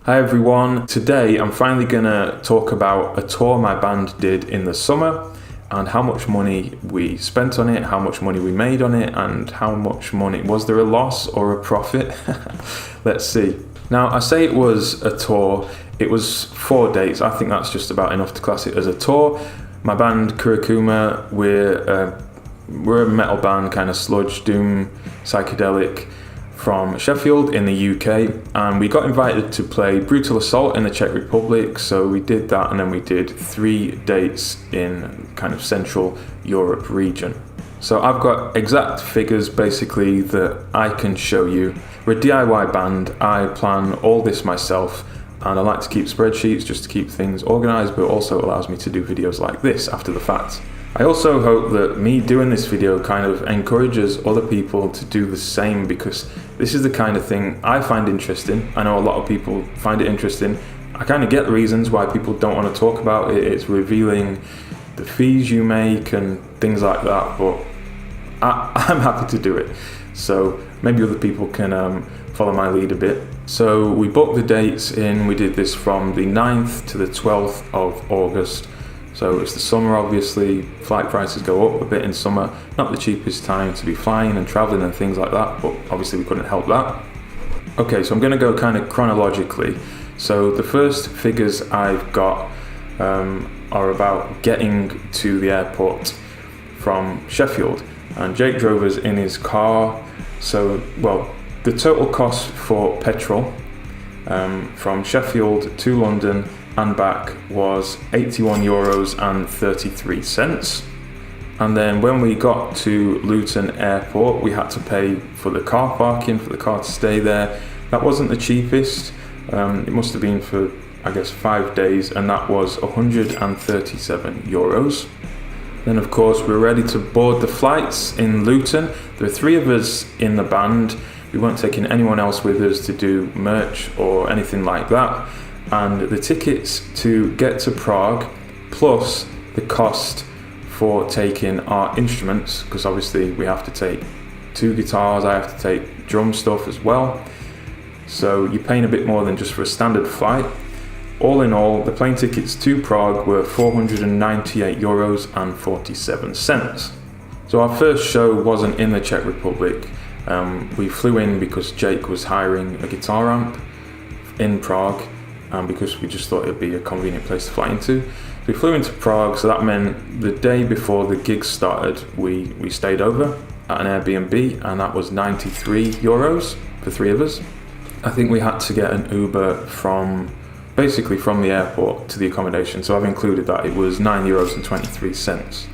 Hi everyone, today I'm finally gonna talk about a tour my band did in the summer and how much money we spent on it, how much money we made on it, and how much money, was there a loss or a profit? Let's see. Now I say it was a tour, it was 4 dates. I think that's just about enough to class it as a tour. My band Kurikuma, we're a metal band, kind of sludge, doom, psychedelic, from Sheffield in the UK, and we got invited to play Brutal Assault in the Czech Republic, so we did that, and then we did 3 dates in kind of Central Europe region. So I've got exact figures basically that I can show you. We're a DIY band, I plan all this myself, and I like to keep spreadsheets just to keep things organized, but also allows me to do videos like this after the fact. I also hope that me doing this video kind of encourages other people to do the same, because this is the kind of thing I find interesting. I know a lot of people find it interesting. I kind of get the reasons why people don't want to talk about it. It's revealing the fees you make and things like that, but I'm happy to do it. So maybe other people can follow my lead a bit. So we booked the dates in, we did this from the 9th to the 12th of August. So it's the summer, obviously, flight prices go up a bit in summer, not the cheapest time to be flying and traveling and things like that, but obviously we couldn't help that. Okay, so I'm gonna go kind of chronologically. So the first figures I've got are about getting to the airport from Sheffield, and Jake drove us in his car. So, well, the total cost for petrol from Sheffield to London and back was €81.33. And then when we got to Luton Airport, we had to pay for the car parking, for the car to stay there. That wasn't the cheapest. It must have been for, I guess, 5 days, and that was €137. Then of course we're ready to board the flights in Luton. There are 3 of us in the band. We weren't taking anyone else with us to do merch or anything like that. And the tickets to get to Prague, plus the cost for taking our instruments, because obviously we have to take 2 guitars, I have to take drum stuff as well. So you're paying a bit more than just for a standard flight. All in all, the plane tickets to Prague were €498.47. So our first show wasn't in the Czech Republic. We flew in because Jake was hiring a guitar amp in Prague, because we just thought it'd be a convenient place to fly into. We flew into Prague, so that meant the day before the gig started, we stayed over at an Airbnb, and that was €93 for 3 of us. I think we had to get an Uber from the airport to the accommodation, so I've included that. It was €9.23.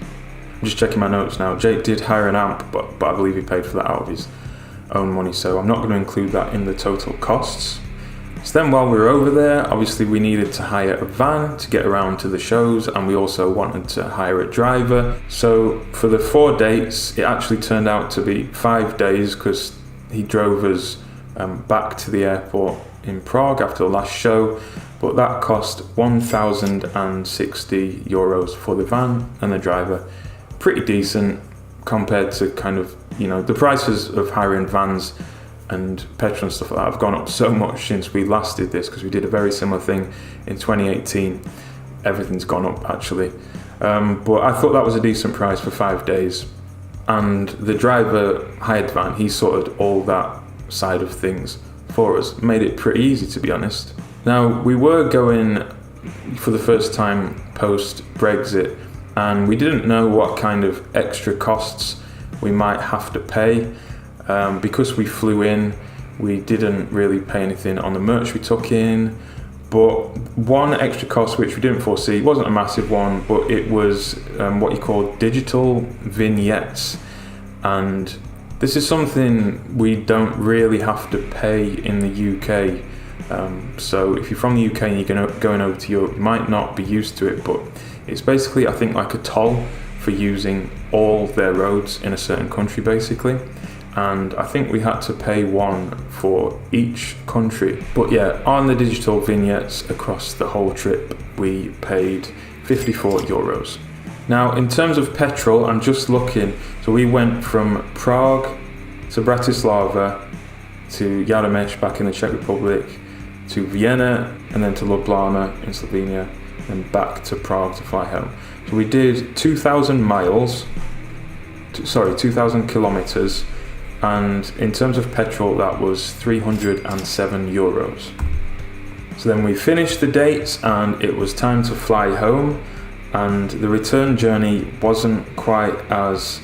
I'm just checking my notes now. Jake did hire an amp, but I believe he paid for that out of his own money, so I'm not going to include that in the total costs. So then while we were over there, obviously we needed to hire a van to get around to the shows, and we also wanted to hire a driver. So for the 4 dates, it actually turned out to be 5 days, because he drove us back to the airport in Prague after the last show, but that cost €1,060 for the van and the driver. Pretty decent compared to kind of, the prices of hiring vans and petrol and stuff like that have gone up so much since we last did this, because we did a very similar thing in 2018. Everything's gone up actually, but I thought that was a decent price for 5 days. And the driver hired van, he sorted all that side of things for us, made it pretty easy, to be honest. Now we were going for the first time post Brexit, and we didn't know what kind of extra costs we might have to pay. Because we flew in, we didn't really pay anything on the merch we took in, but one extra cost which we didn't foresee, wasn't a massive one, but it was what you call digital vignettes, and this is something we don't really have to pay in the UK. So if you're from the UK and you're going over to Europe, you might not be used to it, but it's basically, I think, like a toll for using all their roads in a certain country basically. And I think we had to pay one for each country. But yeah, on the digital vignettes across the whole trip, we paid €54. Now, in terms of petrol, I'm just looking, so we went from Prague to Bratislava to Itemised back in the Czech Republic to Vienna, and then to Ljubljana in Slovenia, and back to Prague to fly home. So we did 2,000 kilometers, and in terms of petrol, that was 307 euros. So then we finished the dates, and it was time to fly home, and the return journey wasn't quite as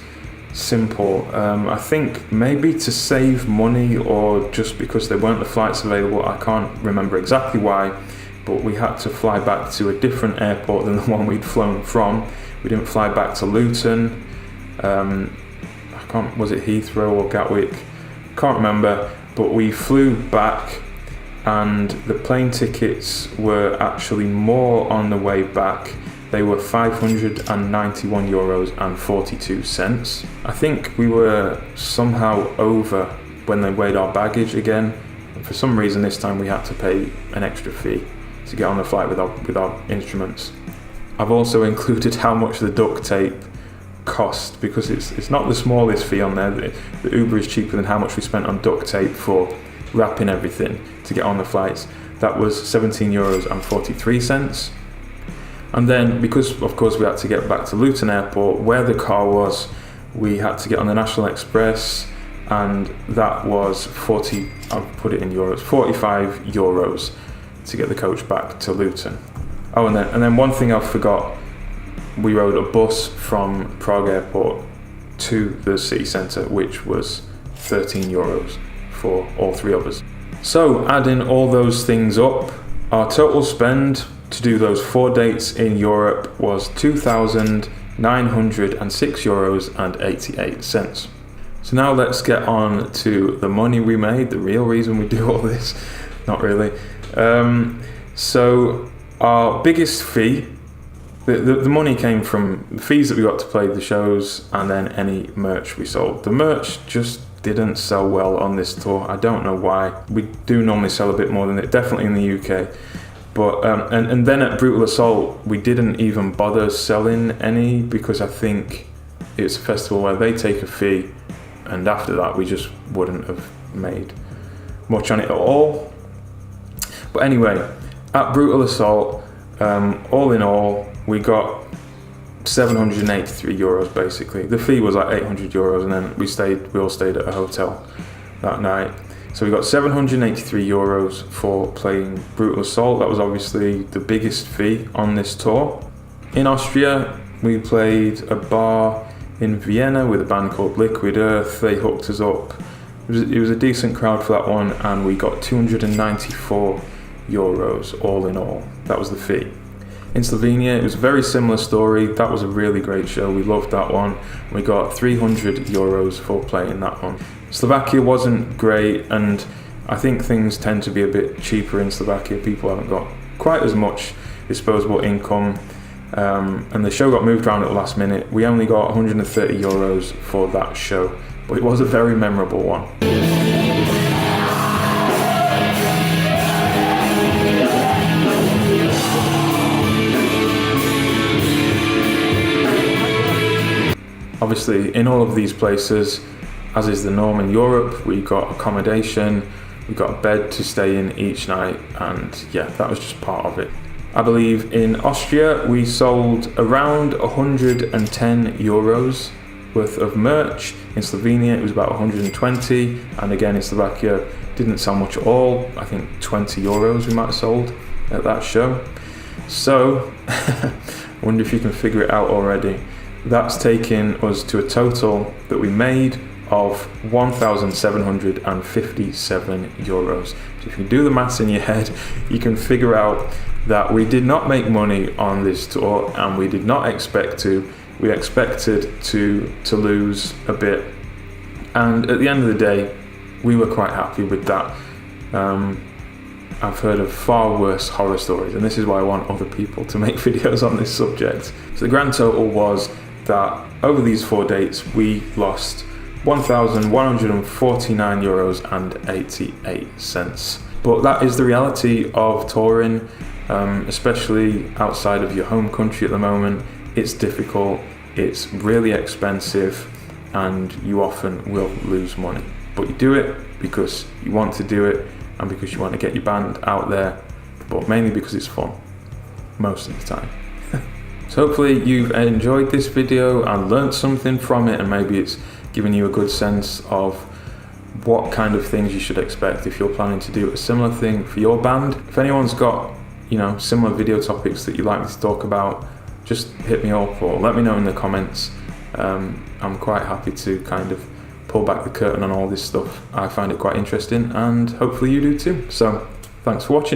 simple. I think maybe to save money, or just because there weren't the flights available, I can't remember exactly why, but we had to fly back to a different airport than the one we'd flown from. We didn't fly back to Luton. Was it Heathrow or Gatwick? Can't remember, but we flew back, and the plane tickets were actually more on the way back. They were 591 euros and 42 cents. I think we were somehow over when they weighed our baggage again. And for some reason this time we had to pay an extra fee to get on the flight with our instruments. I've also included how much the duct tape cost, because it's not the smallest fee on there. The Uber is cheaper than how much we spent on duct tape for wrapping everything to get on the flights. That was 17 euros and 43 cents. And then, because of course we had to get back to Luton Airport, where the car was, we had to get on the National Express, and that was 45 euros to get the coach back to Luton. Oh, and then one thing I forgot, we rode a bus from Prague Airport to the city centre, which was 13 euros for all three of us. So adding all those things up, our total spend to do those 4 dates in Europe was 2,906 euros and 88 cents. So now let's get on to the money we made, the real reason we do all this. Not really. So our biggest fee, the money came from the fees that we got to play the shows, and then any merch we sold. The merch just didn't sell well on this tour. I don't know why. We do normally sell a bit more than it, definitely in the UK. But and then at Brutal Assault, we didn't even bother selling any, because I think it's a festival where they take a fee, and after that we just wouldn't have made much on it at all. But anyway, at Brutal Assault, all in all, we got 783 euros basically. The fee was like 800 euros, and then we all stayed at a hotel that night. So we got 783 euros for playing Brutal Assault. That was obviously the biggest fee on this tour. In Austria, we played a bar in Vienna with a band called Liquid Earth. They hooked us up. It was a decent crowd for that one, and we got 294 euros all in all. That was the fee. In Slovenia, it was a very similar story. That was a really great show. We loved that one. We got 300 euros for playing that one. Slovakia wasn't great, and I think things tend to be a bit cheaper in Slovakia. People haven't got quite as much disposable income, and the show got moved around at the last minute. We only got 130 euros for that show, but it was a very memorable one. Obviously, in all of these places, as is the norm in Europe, we got accommodation, we got a bed to stay in each night, and yeah, that was just part of it. I believe in Austria we sold around 110 euros worth of merch. In Slovenia it was about 120, and again in Slovakia didn't sell much at all. I think 20 euros we might have sold at that show. So I wonder if you can figure it out already. That's taken us to a total that we made of 1,757 euros. So if you do the maths in your head, you can figure out that we did not make money on this tour, and we did not expect to. We expected to lose a bit, and at the end of the day, we were quite happy with that. I've heard of far worse horror stories, and this is why I want other people to make videos on this subject. So the grand total was that over these 4 dates we lost 1,149 euros and 88 cents. But that is the reality of touring, especially outside of your home country at the moment. It's difficult, it's really expensive, and you often will lose money. But you do it because you want to do it, and because you want to get your band out there, but mainly because it's fun most of the time. So hopefully you've enjoyed this video and learnt something from it, and maybe it's given you a good sense of what kind of things you should expect if you're planning to do a similar thing for your band. If anyone's got, similar video topics that you'd like me to talk about, just hit me up or let me know in the comments. I'm quite happy to kind of pull back the curtain on all this stuff. I find it quite interesting, and hopefully you do too. So thanks for watching.